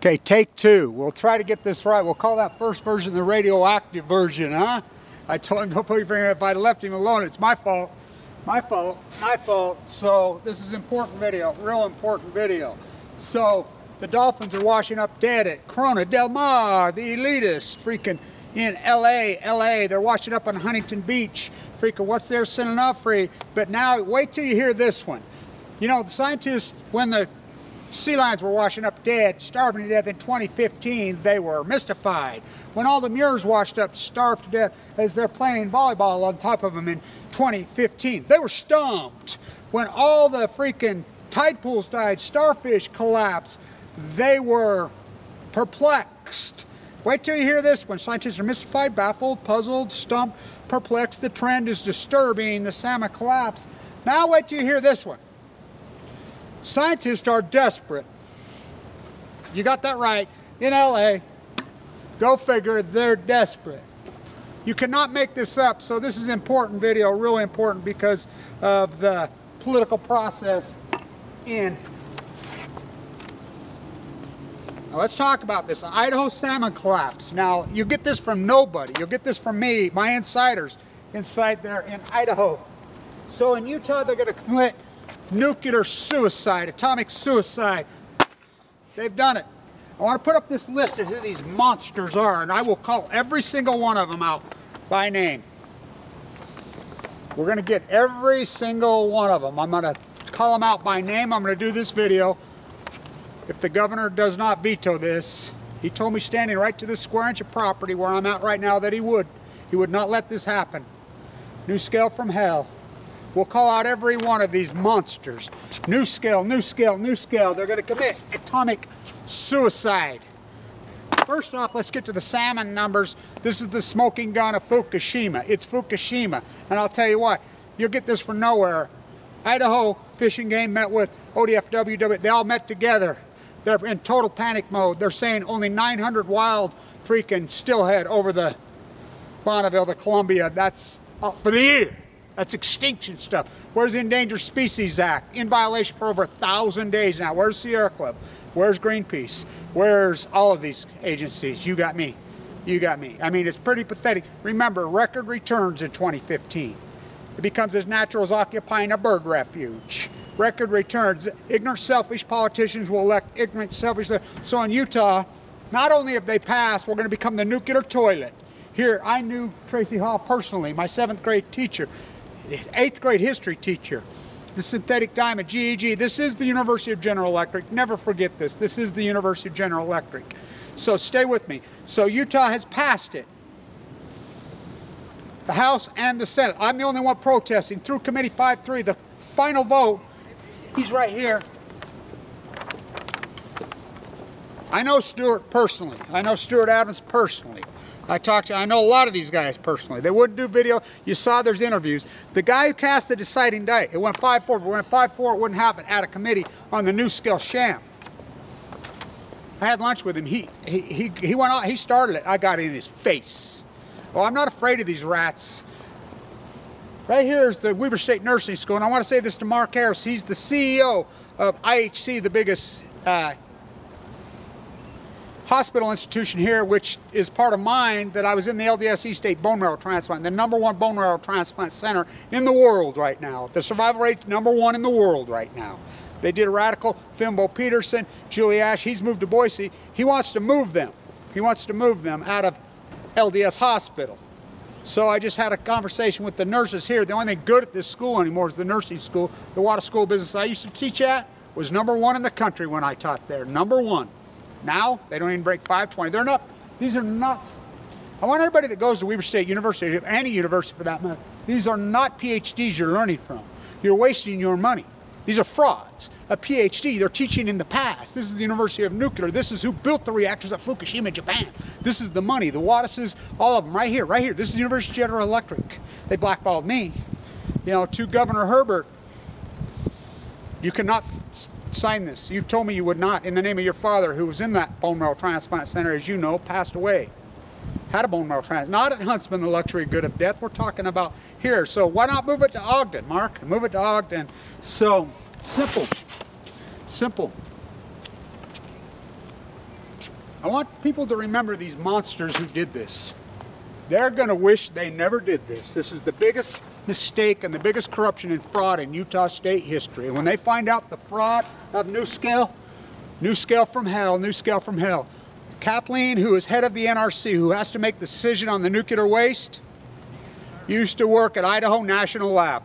Okay, take two. We'll try to get this right. We'll call that first version the radioactive version, huh? I told him, don't put your finger, if I'd left him alone, it's my fault. My fault, my fault. So this is important video, real important video. So the dolphins are washing up dead at Corona Del Mar, the elitists, freaking in LA. They're washing up on Huntington Beach. Freaking what's there, San Onofre. But now, wait till you hear this one. You know, the scientists, when the sea lions were washing up dead, starving to death in 2015, they were mystified. When all the Muirs washed up, starved to death as they're playing volleyball on top of them in 2015, they were stumped. When all the freaking tide pools died, starfish collapsed, they were perplexed. Wait till you hear this one. Scientists are mystified, baffled, puzzled, stumped, perplexed. The trend is disturbing. The salmon collapse. Now wait till you hear this one. Scientists are desperate. You got that right. In LA, go figure, they're desperate. You cannot make this up, so this is an important video, really important because of the political process in. Now let's talk about this. Idaho salmon collapse. Now, you get this from nobody. You'll get this from me, my insiders, inside there in Idaho. So in Utah, they're going to commit nuclear suicide, atomic suicide. They've done it. I want to put up this list of who these monsters are, and I will call every single one of them out by name. We're going to get every single one of them. I'm going to call them out by name. I'm going to do this video. If the governor does not veto this, he told me standing right to this square inch of property where I'm at right now that he would. He would not let this happen. NuScale from hell. We'll call out every one of these monsters. NuScale, NuScale, NuScale. They're going to commit atomic suicide. First off, let's get to the salmon numbers. This is the smoking gun of Fukushima. It's Fukushima. And I'll tell you what, you'll get this from nowhere. Idaho Fish and Game met with ODFW. They all met together. They're in total panic mode. They're saying only 900 wild freaking stillhead over the Bonneville to Columbia. That's for the year. That's extinction stuff. Where's the Endangered Species Act? In violation for over 1,000 days now. Where's Sierra Club? Where's Greenpeace? Where's all of these agencies? You got me. You got me. I mean, it's pretty pathetic. Remember, record returns in 2015. It becomes as natural as occupying a bird refuge. Record returns. Ignorant, selfish politicians will elect ignorant, selfish. So in Utah, not only have they passed, we're going to become the nuclear toilet. Here, I knew Tracy Hall personally, my 7th grade teacher, 8th grade history teacher. The synthetic diamond, GEG. This is the University of General Electric. Never forget this. This is the University of General Electric. So stay with me. So Utah has passed it. The House and the Senate. I'm the only one protesting. Through Committee 5-3, the final vote, he's right here. I know Stuart personally. I know Stuart Adams personally. I know a lot of these guys personally. They wouldn't do video. You saw there's interviews. The guy who cast the deciding die, it went 5-4. If it went 5-4, it wouldn't happen at a committee on the NuScale sham. I had lunch with him. He went out, he started it. I got in his face. Oh, I'm not afraid of these rats. Right here is the Weber State Nursing School, and I want to say this to Mark Harris. He's the CEO of IHC, the biggest hospital institution here, which is part of mine, that I was in the LDS State bone marrow transplant, the #1 bone marrow transplant center in the world right now. The survival rate's #1 in the world right now. They did a radical. Fimbo Peterson, Julie Ash, he's moved to Boise. He wants to move them. He wants to move them out of LDS hospital. So I just had a conversation with the nurses here. The only thing good at this school anymore is the nursing school. The Water School of Business I used to teach at was #1 in the country when I taught there. #1. Now, they don't even break 520. They're not, these are nuts. I want everybody that goes to Weber State University, any university for that matter, these are not PhDs you're learning from. You're wasting your money. These are frauds. A PhD, they're teaching in the past. This is the University of Nuclear. This is who built the reactors at Fukushima, Japan. This is the money, the Wattises, all of them, right here, right here. This is the University of General Electric. They blackballed me. You know, to Governor Herbert, you cannot sign this. You've told me you would not, in the name of your father, who was in that bone marrow transplant center, as you know, passed away. Had a bone marrow transplant. Not at Huntsman, the luxury good of death. We're talking about here. So why not move it to Ogden, Mark? Move it to Ogden. So, simple. Simple. I want people to remember these monsters who did this. They're going to wish they never did this. This is the biggest mistake and the biggest corruption and fraud in Utah state history. And when they find out the fraud of NuScale, NuScale from hell, NuScale from hell. Kathleen, who is head of the NRC, who has to make the decision on the nuclear waste, used to work at Idaho National Lab.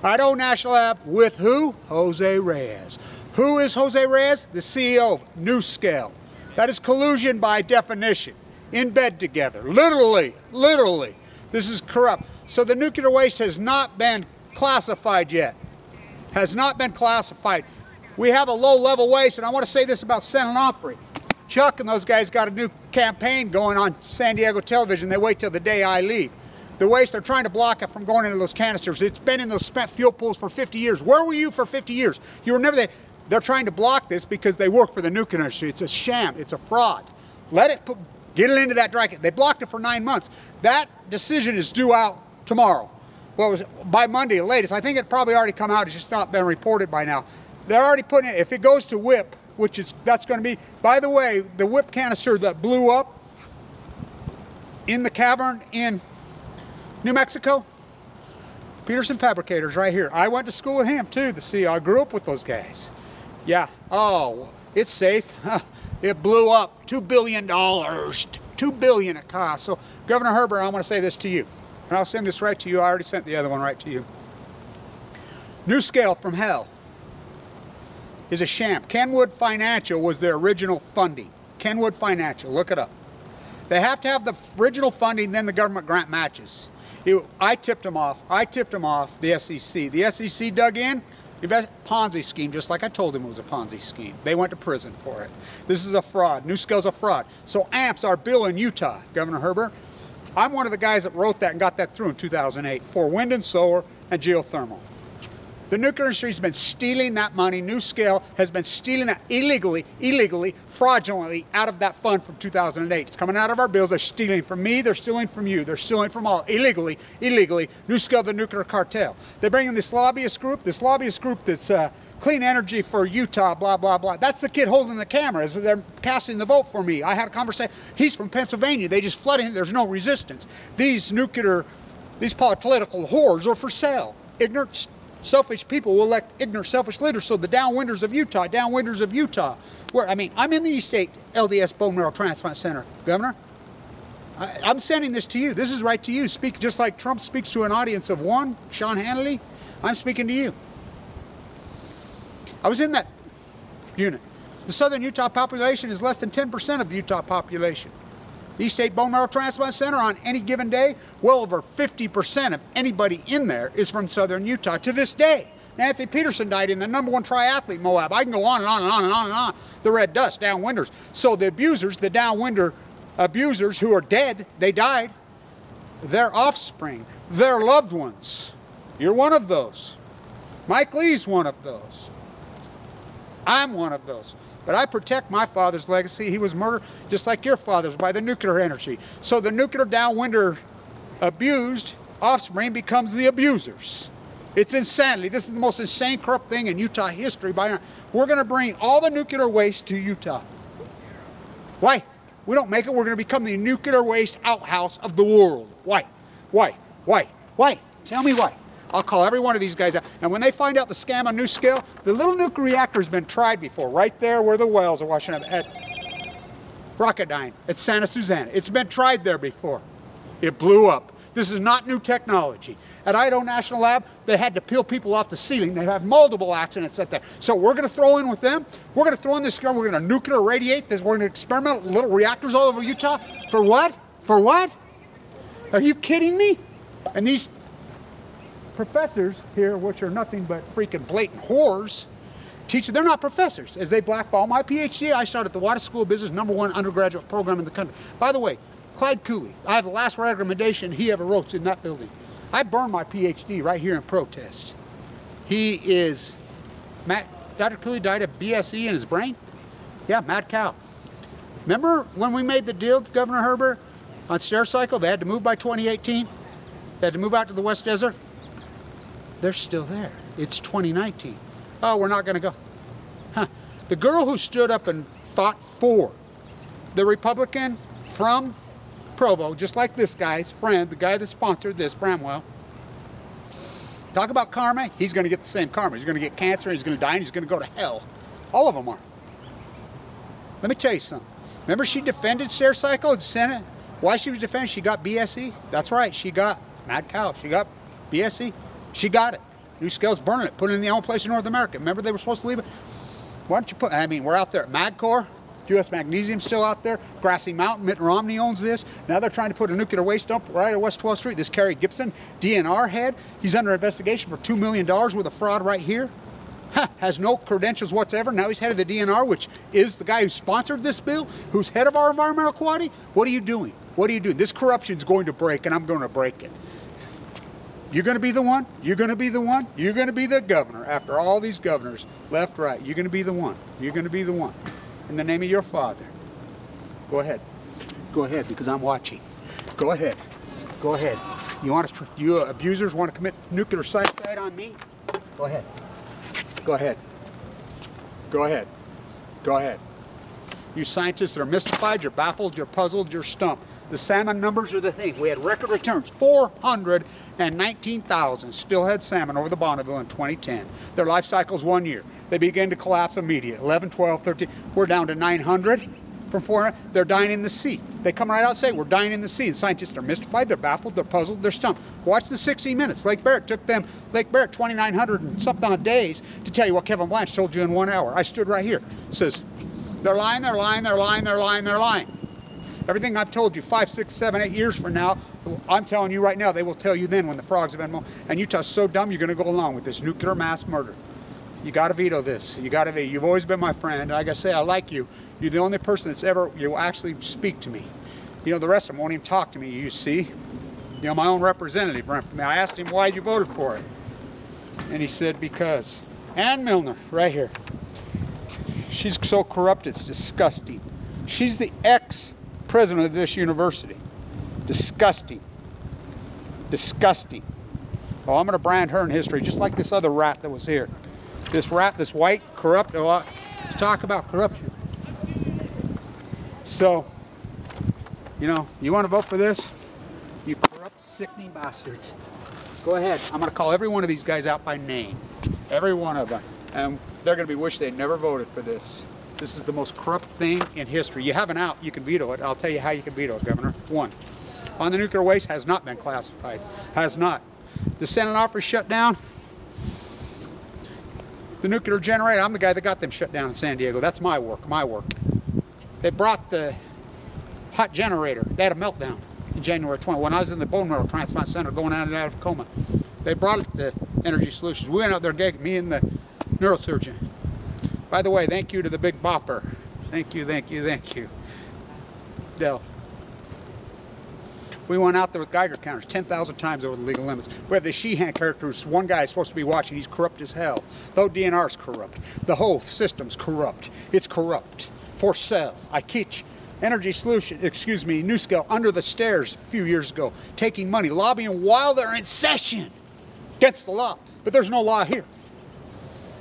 Idaho National Lab with who? Jose Reyes. Who is Jose Reyes? The CEO of NuScale. That is collusion by definition. In bed together. Literally. Literally. This is corrupt. So the nuclear waste has not been classified yet. Has not been classified. We have a low-level waste, and I want to say this about San Onofre. Chuck and those guys got a new campaign going on San Diego television. They wait till the day I leave. The waste, they're trying to block it from going into those canisters. It's been in those spent fuel pools for 50 years. Where were you for 50 years? You were never there. They're trying to block this because they work for the nuclear industry. It's a sham. It's a fraud. Let it get it into that dry. They blocked it for 9 months. That decision is due out tomorrow. Well, it was by Monday at latest. I think it probably already come out. It's just not been reported by now. They're already putting it. If it goes to WIP, which is that's going to be. By the way, the WIP canister that blew up in the cavern in New Mexico, Peterson Fabricators right here. I went to school with him too, the CEO. I grew up with those guys. Yeah. Oh, it's safe. It blew up. $2 billion. $2 billion it cost. So, Governor Herbert, I want to say this to you. And I'll send this right to you. I already sent the other one right to you. NuScale from hell is a sham. Kenwood Financial was their original funding. Kenwood Financial. Look it up. They have to have the original funding, then the government grant matches. I tipped them off. I tipped them off, the SEC. The SEC dug in. Ponzi scheme, just like I told them it was a Ponzi scheme. They went to prison for it. This is a fraud. NuScale's a fraud. So AMP's our bill in Utah, Governor Herbert. I'm one of the guys that wrote that and got that through in 2008 for wind and solar and geothermal. The nuclear industry has been stealing that money. NuScale has been stealing that illegally, fraudulently out of that fund from 2008. It's coming out of our bills. They're stealing from me. They're stealing from you. They're stealing from all. Illegally. NuScale, the nuclear cartel. They bring in this lobbyist group that's clean energy for Utah, blah, blah, blah. That's the kid holding the camera as they're casting the vote for me. I had a conversation. He's from Pennsylvania. They just flooded him. There's no resistance. These political whores are for sale. Ignorant, selfish people will elect ignorant, selfish leaders. So the downwinders of Utah, where, I mean, I'm in the East State LDS Bone Marrow Transplant Center, Governor. I'm sending this to you. This is right to you. Speak just like Trump speaks to an audience of one, Sean Hannity. I'm speaking to you. I was in that unit. The southern Utah population is less than 10% of the Utah population. The East State Bone Marrow Transplant Center on any given day, well over 50% of anybody in there is from southern Utah to this day. Nancy Peterson died in the #1 triathlete Moab. I can go on and on and on and on and on. The red dust, downwinders. So the abusers, the downwinder abusers who are dead, they died. Their offspring, their loved ones. You're one of those. Mike Lee's one of those. I'm one of those. But I protect my father's legacy. He was murdered just like your father's by the nuclear energy. So the nuclear downwinder abused offspring becomes the abusers. It's insanity. This is the most insane, corrupt thing in Utah history. We're going to bring all the nuclear waste to Utah. Why? We don't make it. We're going to become the nuclear waste outhouse of the world. Why? Why? Why? Why? Tell me why. I'll call every one of these guys out. And when they find out the scam on NuScale, the little nuclear reactor has been tried before, right there where the wells are washing up at Rocketdyne, at Santa Susana. It's been tried there before. It blew up. This is not new technology. At Idaho National Lab, they had to peel people off the ceiling. They've had multiple accidents at there. So we're going to throw in with them. We're going to throw in this, we're going to nuclear irradiate this. We're going to experiment with little reactors all over Utah. For what? For what? Are you kidding me? And these professors here, which are nothing but freaking blatant whores, they're not professors, as they blackball my Ph.D. I started the Water School of Business, #1 undergraduate program in the country. By the way, Clyde Cooley, I have the last recommendation he ever wrote in that building. I burned my Ph.D. right here in protest. He is, Dr. Cooley died of BSE in his brain? Yeah, mad cow. Remember when we made the deal with Governor Herbert on Stericycle? They had to move by 2018. They had to move out to the West Desert. They're still there. It's 2019. Oh, we're not going to go. Huh. The girl who stood up and fought for the Republican from Provo, just like this guy's friend, the guy that sponsored this, Bramwell. Talk about karma, he's going to get the same karma. He's going to get cancer, he's going to die, and he's going to go to hell. All of them are. Let me tell you something. Remember she defended Stericycle in the Senate? Why she was defending? She got BSE. That's right, she got mad cow. She got BSE. She got it. NuScale's burning it, put it in the only place in North America. Remember they were supposed to leave it? Why don't you put, I mean, we're out there at MagCorp. U.S. Magnesium's still out there. Grassy Mountain, Mitt Romney owns this. Now they're trying to put a nuclear waste dump right at West 12th Street. This Kerry Gibson, DNR head, he's under investigation for $2 million worth of fraud right here. Has no credentials whatsoever. Now he's head of the DNR, which is the guy who sponsored this bill, who's head of our environmental quality. What are you doing? What are you doing? This corruption's going to break, and I'm going to break it. You're going to be the one. You're going to be the one. You're going to be the governor. After all these governors, left, right, you're going to be the one. You're going to be the one. In the name of your Father. Go ahead. Go ahead, because I'm watching. Go ahead. Go ahead. You want to? You abusers want to commit nuclear suicide on me? Go ahead. Go ahead. Go ahead. Go ahead. You scientists that are mystified, you're baffled, you're puzzled, you're stumped. The salmon numbers are the thing. We had record returns, 419,000 stillhead salmon over the Bonneville in 2010. Their life cycle is 1 year. They begin to collapse immediately. 11, 12, 13. We're down to 900 from 400. They're dying in the sea. They come right out and say, we're dying in the sea. And scientists are mystified, they're baffled, they're puzzled, they're stumped. Watch the 60 Minutes. Lake Barrett took them, Lake Barrett, 2,900 and something odd days to tell you what Kevin Blanch told you in 1 hour. I stood right here. It says, they're lying, they're lying, they're lying, they're lying, they're lying. Everything I've told you 5, 6, 7, 8 years from now, I'm telling you right now, they will tell you then when the frogs have been mown. And Utah's so dumb, you're going to go along with this nuclear mass murder. You got to veto this. You got to veto. You've always been my friend. Like I say, I like you. You're the only person that's ever, you actually speak to me. You know, the rest of them won't even talk to me, you see. You know, my own representative ran for me. I asked him why you voted for it. And he said, because. Ann Milner, right here. She's so corrupt, it's disgusting. She's the ex-president of this university. Disgusting. Disgusting. Well, I'm going to brand her in history, just like this other rat that was here. This rat, this white, corrupt, talk about corruption. So, you know, you want to vote for this? You corrupt, sickening bastards. Go ahead. I'm going to call every one of these guys out by name. Every one of them. And they're going to be wish they never voted for this. This is the most corrupt thing in history. You have an out, you can veto it. I'll tell you how you can veto it, Governor. 1, on the nuclear waste has not been classified. Has not. The Senate offer shut down. The nuclear generator, I'm the guy that got them shut down in San Diego. That's my work, my work. They brought the hot generator. They had a meltdown in January 20. When I was in the bone marrow transplant center going out of coma, they brought it to Energy Solutions. We went out there, me and the neurosurgeon. By the way, thank you to the Big Bopper. Thank you, thank you, thank you. Del. We went out there with Geiger counters 10,000 times over the legal limits. We have the Sheehan character who's one guy is supposed to be watching. He's corrupt as hell. The DNR's corrupt. The whole system's corrupt. It's corrupt. For sale. I teach Energy Solution, excuse me, NuScale under the stairs a few years ago, taking money, lobbying while they're in session against the law. But there's no law here.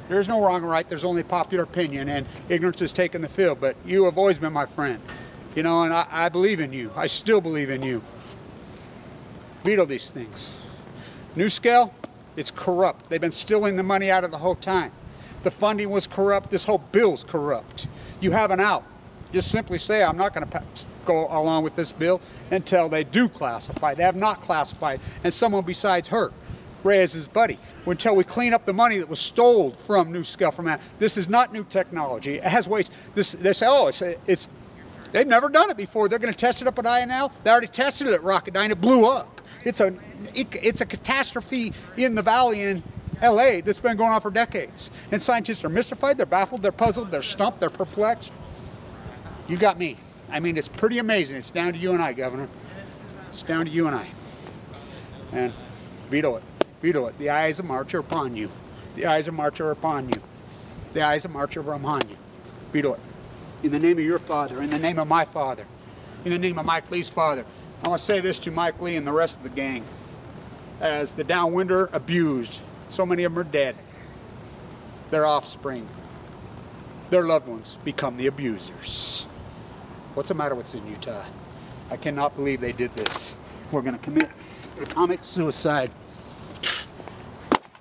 There's no wrong or right. There's only popular opinion, and ignorance has taken the field. But you have always been my friend. You know, and I believe in you. I still believe in you. Veto these things. NuScale, it's corrupt. They've been stealing the money out of the whole time. The funding was corrupt. This whole bill's corrupt. You have an out. Just simply say, I'm not going to go along with this bill until they do classify. They have not classified. And someone besides her, Reyes' buddy, until we clean up the money that was stolen from NuScale from that. This is not new technology. It has waste. They say, oh, it's they've never done it before. They're going to test it up at INL. They already tested it at Rocketdyne. It blew up. It's a catastrophe in the valley in LA that's been going on for decades. And scientists are mystified, they're baffled, they're puzzled, they're stumped, they're perplexed. You got me. I mean, it's pretty amazing. It's down to you and I, Governor. It's down to you and I. And veto it. Veto it. The eyes of March are upon you. The eyes of March are upon you. The eyes of March are upon you. Veto it. In the name of your father, in the name of my father, in the name of Mike Lee's father. I want to say this to Mike Lee and the rest of the gang. As the downwinder abused, so many of them are dead. Their offspring, their loved ones become the abusers. What's the matter with what's in Utah? I cannot believe they did this. We're going to commit atomic suicide.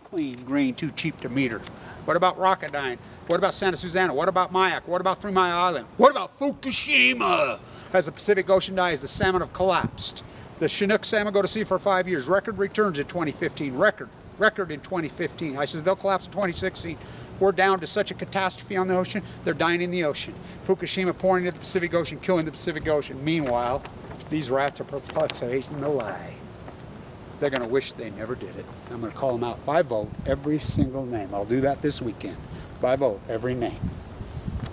Clean, green, too cheap to meter. What about Rocketdyne? What about Santa Susana? What about Mayak? What about 3 Mile Island? What about Fukushima? As the Pacific Ocean dies, the salmon have collapsed. The Chinook salmon go to sea for 5 years. Record returns in 2015. Record in 2015. I says they'll collapse in 2016. We're down to such a catastrophe on the ocean, they're dying in the ocean. Fukushima pouring into the Pacific Ocean, killing the Pacific Ocean. Meanwhile, these rats are perpetuating the lie. They're going to wish they never did it. I'm going to call them out by vote, every single name. I'll do that this weekend. By vote, every name.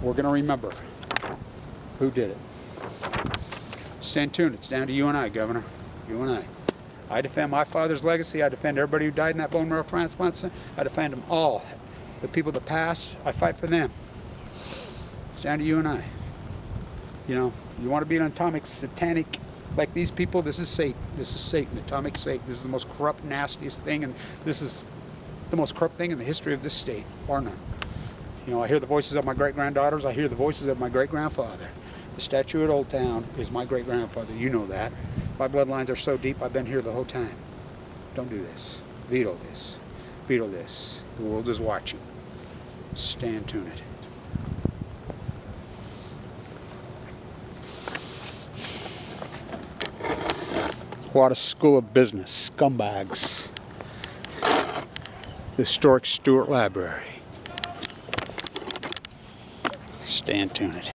We're going to remember who did it. Stand tuned. It's down to you and I, Governor. You and I. I defend my father's legacy. I defend everybody who died in that bone marrow transplant center. I defend them all. The people that passed, I fight for them. It's down to you and I. You know, you want to be an atomic satanic like these people, this is Satan. This is Satan, atomic Satan. This is the most corrupt, nastiest thing, and this is the most corrupt thing in the history of this state, bar none. You know, I hear the voices of my great-granddaughters. I hear the voices of my great-grandfather. The statue at Old Town is my great-grandfather. You know that. My bloodlines are so deep, I've been here the whole time. Don't do this. Veto this. Veto this. The world is watching. Stand tuned. What a school of business. Scumbags. The historic Stewart Library. Stand tuned.